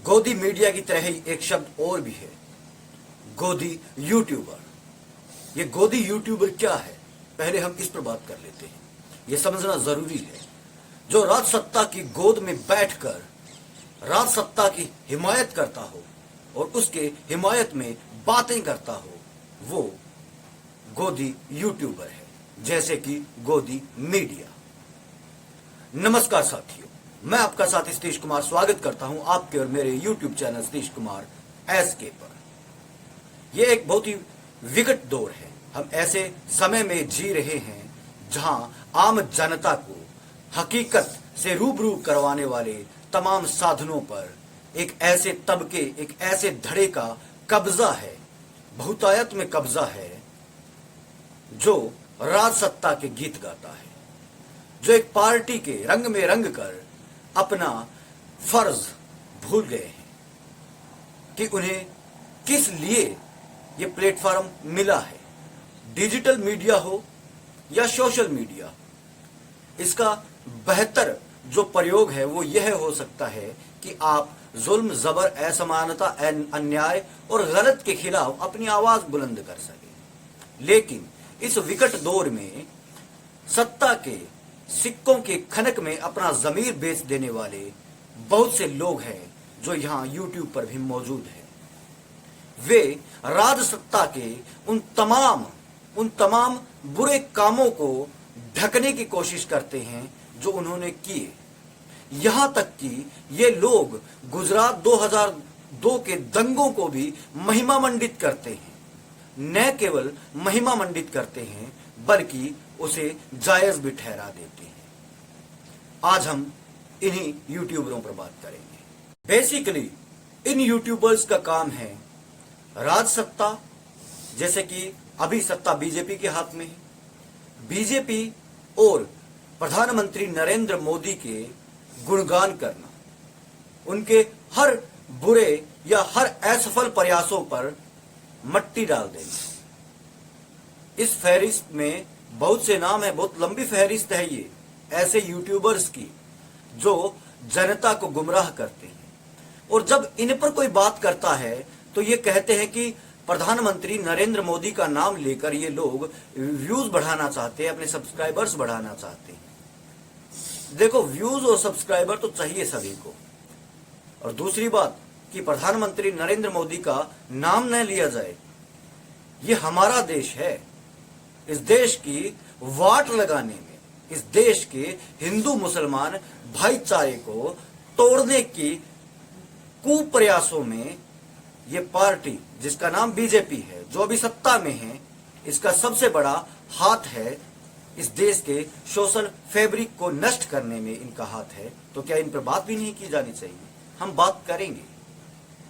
गोदी मीडिया की तरह ही एक शब्द और भी है, गोदी यूट्यूबर। ये गोदी यूट्यूबर क्या है, पहले हम इस पर बात कर लेते हैं। यह समझना जरूरी है, जो राज सत्ता की गोद में बैठकर राज सत्ता की हिमायत करता हो और उसके हिमायत में बातें करता हो, वो गोदी यूट्यूबर है, जैसे कि गोदी मीडिया। नमस्कार साथियों, मैं आपका साथी सतीश कुमार स्वागत करता हूं आपके और मेरे YouTube channel Satish Kumar SK पर। यह एक बहुत ही विकट दौर है। हम ऐसे समय में जी रहे हैं जहां आम जनता को हकीकत से रूबरू करवाने वाले तमाम साधनों पर एक ऐसे तबके, एक ऐसे धड़े का कब्जा है, बहुतायत में कब्जा है, जो राज सत्ता के गीत गाता है, जो एक पार्टी के रंग में रंग कर अपना फर्ज भूल गए हैं कि उन्हें किस लिए ये प्लेटफॉर्म मिला है। डिजिटल मीडिया हो या सोशल मीडिया, इसका बेहतर जो प्रयोग है वो यह हो सकता है कि आप जुल्म, जबर, असमानता, अन्याय और गलत के खिलाफ अपनी आवाज बुलंद कर सके। लेकिन इस विकट दौर में सत्ता के सिक्कों के खनक में अपना जमीर बेच देने वाले बहुत से लोग हैं जो यहाँ YouTube पर भी मौजूद हैं। वे राज सत्ता के उन तमाम बुरे कामों को ढकने की कोशिश करते हैं जो उन्होंने किए। यहाँ तक कि ये लोग गुजरात 2002 के दंगों को भी महिमा मंडित करते हैं। न केवल महिमा मंडित करते हैं बल्कि उसे जायज भी ठहरा देते हैं। आज हम इन्हीं यूट्यूबरों पर बात करेंगे। बेसिकली इन यूट्यूबर्स का काम है राज सत्ता, जैसे कि अभी सत्ता बीजेपी के हाथ में है, बीजेपी और प्रधानमंत्री नरेंद्र मोदी के गुणगान करना, उनके हर बुरे या हर असफल प्रयासों पर मट्टी डाल देना। इस फहरिस्त में बहुत से नाम है, बहुत लंबी फहरिस्त है ये ऐसे यूट्यूबर्स की जो जनता को गुमराह करते हैं। और जब इन पर कोई बात करता है तो ये कहते हैं कि प्रधानमंत्री नरेंद्र मोदी का नाम लेकर ये लोग व्यूज बढ़ाना चाहते हैं, अपने सब्सक्राइबर्स बढ़ाना चाहते हैं। देखो, व्यूज और सब्सक्राइबर तो चाहिए सभी को, और दूसरी बात कि प्रधानमंत्री नरेंद्र मोदी का नाम न लिया जाए। ये हमारा देश है। इस देश की वाट लगाने में, इस देश के हिंदू मुसलमान भाईचारे को तोड़ने की कुप्रयासों में ये पार्टी जिसका नाम बीजेपी है, जो अभी सत्ता में है, इसका सबसे बड़ा हाथ है। इस देश के सोशल फैब्रिक को नष्ट करने में इनका हाथ है। तो क्या इन पर बात भी नहीं की जानी चाहिए? हम बात करेंगे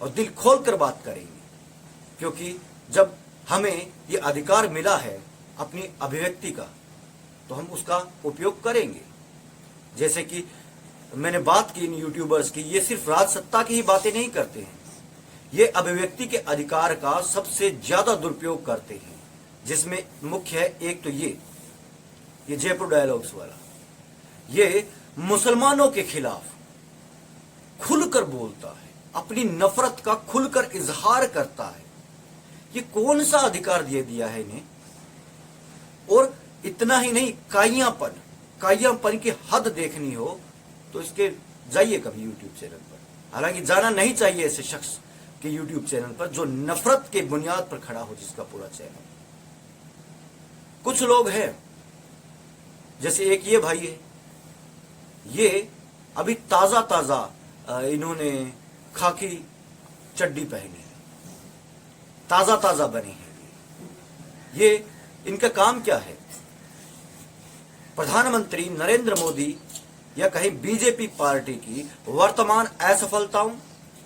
और दिल खोलकर बात करेंगे, क्योंकि जब हमें ये अधिकार मिला है अपनी अभिव्यक्ति का, तो हम उसका उपयोग करेंगे। जैसे कि मैंने बात की इन यूट्यूबर्स की, ये सिर्फ राज सत्ता की ही बातें नहीं करते हैं, ये अभिव्यक्ति के अधिकार का सबसे ज्यादा दुरुपयोग करते हैं, जिसमें मुख्य है एक तो ये जयपुर डायलॉग्स वाला। ये मुसलमानों के खिलाफ खुलकर बोलता है, अपनी नफरत का खुलकर इजहार करता है। ये कौन सा अधिकार दिया है इन्हें? और इतना ही नहीं, काइयापन की हद देखनी हो तो इसके जाइए कभी YouTube चैनल पर। हालांकि जाना नहीं चाहिए ऐसे शख्स के YouTube चैनल पर जो नफरत के बुनियाद पर खड़ा हो, जिसका पूरा चैनल। कुछ लोग हैं, जैसे एक ये भाई है, ये अभी ताजा इन्होंने खाकी चड्डी पहनी है, ताजा बने हैं। ये इनका काम क्या है? प्रधानमंत्री नरेंद्र मोदी या कहीं बीजेपी पार्टी की वर्तमान असफलताओं,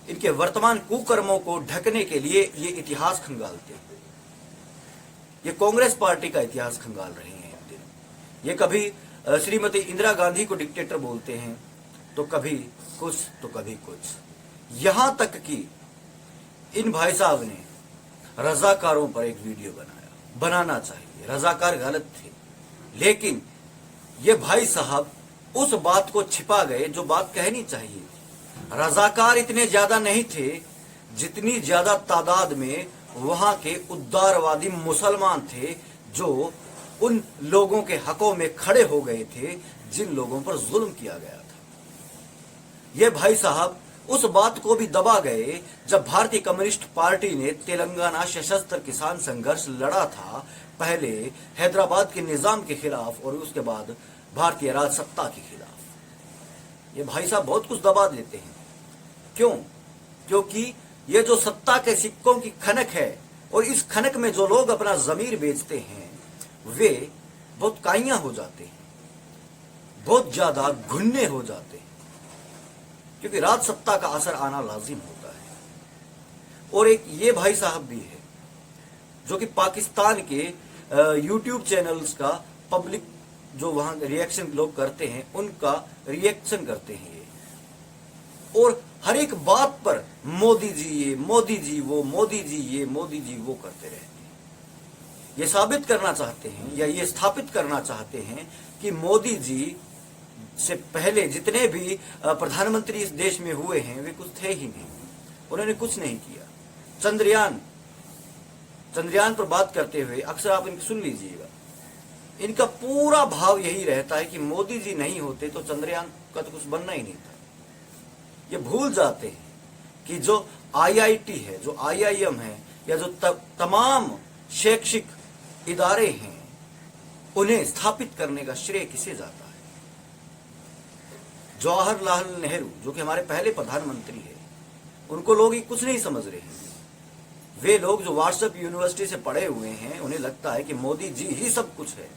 इनके वर्तमान कुकर्मों को ढकने के लिए ये इतिहास खंगालते हैं। ये कांग्रेस पार्टी का इतिहास खंगाल रहे हैं इन दिनों। ये कभी श्रीमती इंदिरा गांधी को डिक्टेटर बोलते हैं, तो कभी कुछ तो कभी कुछ। यहां तक कि इन भाई साहब ने रजाकारों पर एक वीडियो बनाना चाहिए, रजाकार गलत थे, लेकिन ये भाई साहब उस बात को छिपा गए जो बात कहनी चाहिए। रजाकार इतने ज्यादा नहीं थे जितनी ज्यादा तादाद में वहां के उदारवादी मुसलमान थे जो उन लोगों के हकों में खड़े हो गए थे जिन लोगों पर जुल्म किया गया था। ये भाई साहब उस बात को भी दबा गए जब भारतीय कम्युनिस्ट पार्टी ने तेलंगाना सशस्त्र किसान संघर्ष लड़ा था, पहले हैदराबाद के निजाम के खिलाफ और उसके बाद भारतीय राज सत्ता के खिलाफ। ये भाई साहब बहुत कुछ दबा देते हैं। क्यों? क्योंकि ये जो सत्ता के सिक्कों की खनक है और इस खनक में जो लोग अपना जमीर बेचते हैं वे बहुत काइयां हो जाते हैं, बहुत ज्यादा घुन्ने हो जाते हैं, क्योंकि राज सत्ता का असर आना लाजिम होता है। और एक ये भाई साहब भी है जो कि पाकिस्तान के यूट्यूब चैनल्स का पब्लिक जो वहां रिएक्शन लोग करते हैं उनका रिएक्शन करते हैं ये, और हर एक बात पर मोदी जी ये, मोदी जी वो, मोदी जी ये, मोदी जी वो करते रहते हैं। ये साबित करना चाहते हैं या ये स्थापित करना चाहते हैं कि मोदी जी से पहले जितने भी प्रधानमंत्री इस देश में हुए हैं वे कुछ थे ही नहीं, उन्होंने कुछ नहीं किया। चंद्रयान पर बात करते हुए अक्सर आप इनकी सुन लीजिएगा, इनका पूरा भाव यही रहता है कि मोदी जी नहीं होते तो चंद्रयान का तो कुछ बनना ही नहीं था। ये भूल जाते हैं कि जो आईआईटी है, जो आईआईएम है, या जो तमाम शैक्षिक इदारे हैं उन्हें स्थापित करने का श्रेय किसे जाता है? जवाहरलाल नेहरू जो कि हमारे पहले प्रधानमंत्री है, उनको लोग ही कुछ नहीं समझ रहे हैं। वे लोग जो व्हाट्सएप यूनिवर्सिटी से पढ़े हुए हैं उन्हें लगता है कि मोदी जी ही सब कुछ है।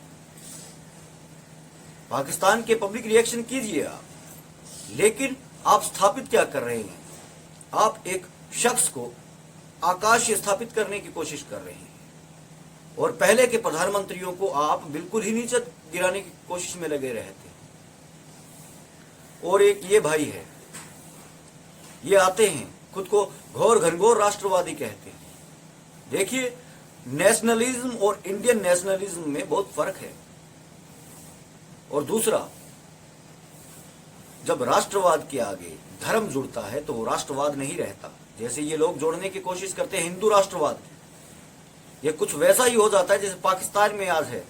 पाकिस्तान के पब्लिक रिएक्शन कीजिए आप, लेकिन आप स्थापित क्या कर रहे हैं? आप एक शख्स को आकाश से स्थापित करने की कोशिश कर रहे हैं और पहले के प्रधानमंत्रियों को आप बिल्कुल ही नीचे गिराने की कोशिश में लगे रहते हैं। और एक ये भाई है, ये आते हैं खुद को घोर घनघोर राष्ट्रवादी कहते हैं। देखिए, नेशनलिज्म और इंडियन नेशनलिज्म में बहुत फर्क है। और दूसरा, जब राष्ट्रवाद के आगे धर्म जुड़ता है तो वो राष्ट्रवाद नहीं रहता। जैसे ये लोग जोड़ने की कोशिश करते हैं हिंदू राष्ट्रवाद, ये कुछ वैसा ही हो जाता है जैसे पाकिस्तान में आज है।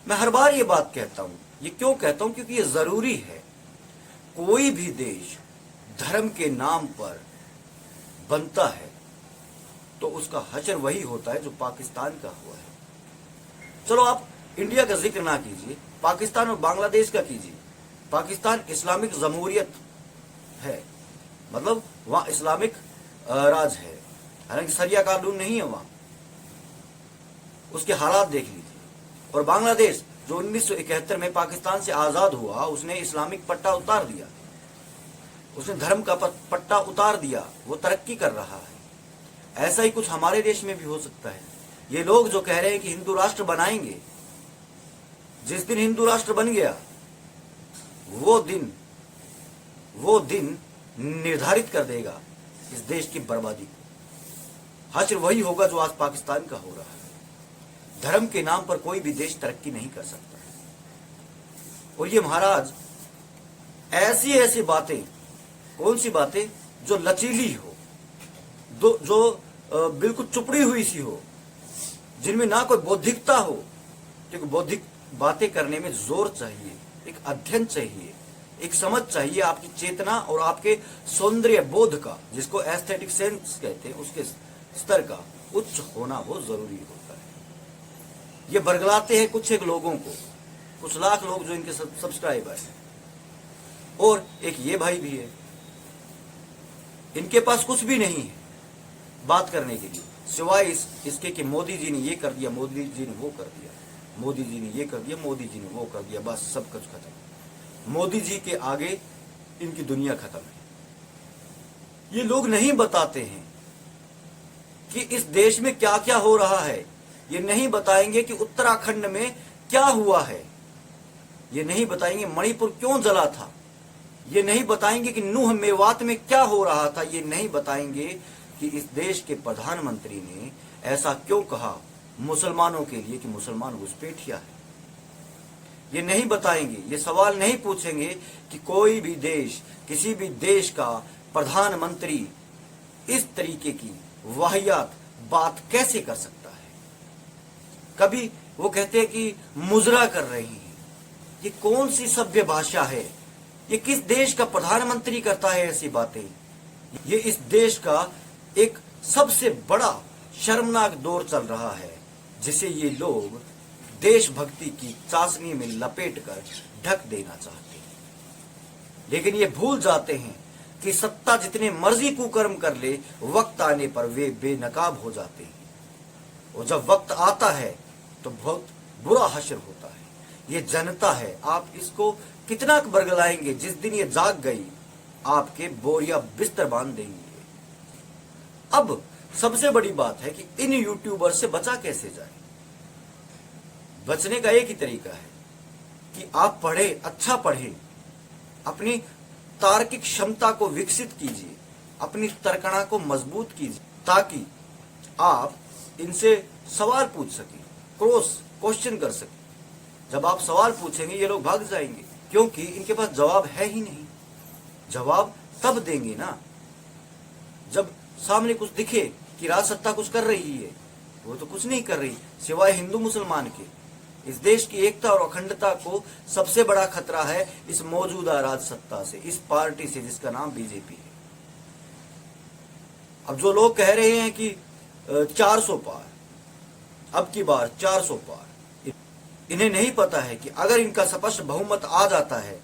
मैं हर बार ये बात कहता हूं, ये क्यों कहता हूं? क्योंकि ये जरूरी है। कोई भी देश धर्म के नाम पर बनता है तो उसका हश्र वही होता है जो पाकिस्तान का हुआ है। चलो आप इंडिया का जिक्र ना कीजिए, पाकिस्तान और बांग्लादेश का कीजिए। पाकिस्तान इस्लामिक जमहूरियत है, मतलब वहां इस्लामिक राज है, हालांकि शरिया कानून नहीं है वहां। उसके हालात देख लीजिए। और बांग्लादेश जो 1971 में पाकिस्तान से आजाद हुआ, उसने इस्लामिक पट्टा उतार दिया, उसने धर्म का पट्टा उतार दिया, वो तरक्की कर रहा है। ऐसा ही कुछ हमारे देश में भी हो सकता है। ये लोग जो कह रहे हैं कि हिंदू राष्ट्र बनाएंगे, जिस दिन हिंदू राष्ट्र बन गया वो दिन निर्धारित कर देगा इस देश की बर्बादी को। हश्र वही होगा जो आज पाकिस्तान का हो रहा है। धर्म के नाम पर कोई भी देश तरक्की नहीं कर सकता। और ये महाराज ऐसी ऐसी बातें, कौन सी बातें जो लचीली हो, जो बिल्कुल चुपड़ी हुई सी हो, जिनमें ना कोई बौद्धिकता हो, क्योंकि बौद्धिक बातें करने में जोर चाहिए, एक अध्ययन चाहिए, एक समझ चाहिए, आपकी चेतना और आपके सौंदर्य बोध का, जिसको एस्थेटिक सेंस कहते हैं, उसके स्तर का उच्च होना बहुत जरूरी होता है। ये बरगलाते हैं कुछ एक लोगों को, कुछ लाख लोग जो इनके सब्सक्राइबर हैं। और एक ये भाई भी है, इनके पास कुछ भी नहीं है बात करने के लिए, सिवाय इसके कि मोदी जी ने ये कर दिया, मोदी जी ने वो कर दिया, मोदी जी ने ये कर दिया, मोदी जी ने वो कर दिया, बस सब कुछ खत्म। मोदी जी के आगे इनकी दुनिया खत्म है। ये लोग नहीं बताते हैं कि इस देश में क्या क्या हो रहा है। ये नहीं बताएंगे कि उत्तराखंड में क्या हुआ है। ये नहीं बताएंगे मणिपुर क्यों जला था। ये नहीं बताएंगे कि नूह मेवात में क्या हो रहा था। ये नहीं बताएंगे कि इस देश के प्रधानमंत्री ने ऐसा क्यों कहा मुसलमानों के लिए कि मुसलमान घुसपैठिया है। ये नहीं बताएंगे, ये सवाल नहीं पूछेंगे कि कोई भी देश, किसी भी देश का प्रधानमंत्री इस तरीके की वाहियात बात कैसे कर सकता है। कभी वो कहते हैं कि मुजरा कर रही हैं। ये कौन सी सभ्य भाषा है? ये किस देश का प्रधानमंत्री करता है ऐसी बातें? ये इस देश का एक सबसे बड़ा शर्मनाक दौर चल रहा है, जिसे ये लोग देशभक्ति की चाशनी में लपेटकर ढक देना चाहते हैं। लेकिन ये भूल जाते हैं कि सत्ता जितने मर्जी कुकर्म कर ले, वक्त आने पर वे बेनकाब हो जाते हैं। और जब वक्त आता है तो बहुत बुरा हश्र होता है। ये जनता है, आप इसको कितना बरगलाएंगे? जिस दिन ये जाग गई, आपके बोरिया बिस्तर बांध देंगे। अब सबसे बड़ी बात है कि इन यूट्यूबर से बचा कैसे जाए। बचने का एक ही तरीका है कि आप पढ़े, अच्छा पढ़े, अपनी तार्किक क्षमता को विकसित कीजिए, अपनी तर्कणा को मजबूत कीजिए, ताकि आप इनसे सवाल पूछ सकें, क्वेश्चन कर सकें। जब आप सवाल पूछेंगे ये लोग भाग जाएंगे, क्योंकि इनके पास जवाब है ही नहीं। जवाब तब देंगे ना जब सामने कुछ दिखे कि राज सत्ता कुछ कर रही है। वो तो कुछ नहीं कर रही, सिवाय हिंदू मुसलमान के। इस देश की एकता और अखंडता को सबसे बड़ा खतरा है इस मौजूदा राज सत्ता से, इस पार्टी से जिसका नाम बीजेपी है। अब जो लोग कह रहे हैं कि 400 पार, अब की बार 400 पार, इन्हें नहीं पता है कि अगर इनका स्पष्ट बहुमत आ जाता है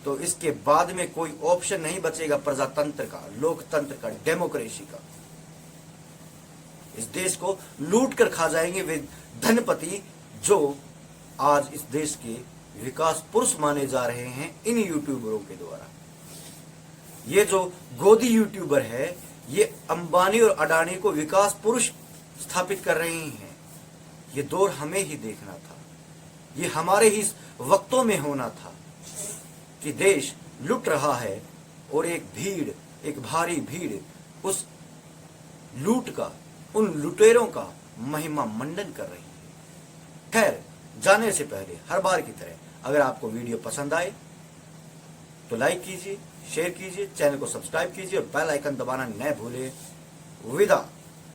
तो इसके बाद में कोई ऑप्शन नहीं बचेगा प्रजातंत्र का, लोकतंत्र का, डेमोक्रेसी का। इस देश को लूट कर खा जाएंगे वे धनपति जो आज इस देश के विकास पुरुष माने जा रहे हैं इन यूट्यूबरों के द्वारा। ये जो गोदी यूट्यूबर है, ये अंबानी और अडानी को विकास पुरुष स्थापित कर रहे हैं। ये दौर हमें ही देखना था, ये हमारे ही वक्तों में होना था कि देश लुट रहा है और एक भीड़, एक भारी भीड़ उस लूट का, उन लुटेरों का महिमा मंडन कर रही है। खैर, जाने से पहले हर बार की तरह अगर आपको वीडियो पसंद आए तो लाइक कीजिए, शेयर कीजिए, चैनल को सब्सक्राइब कीजिए और बेल आइकन दबाना न भूलें। विदा।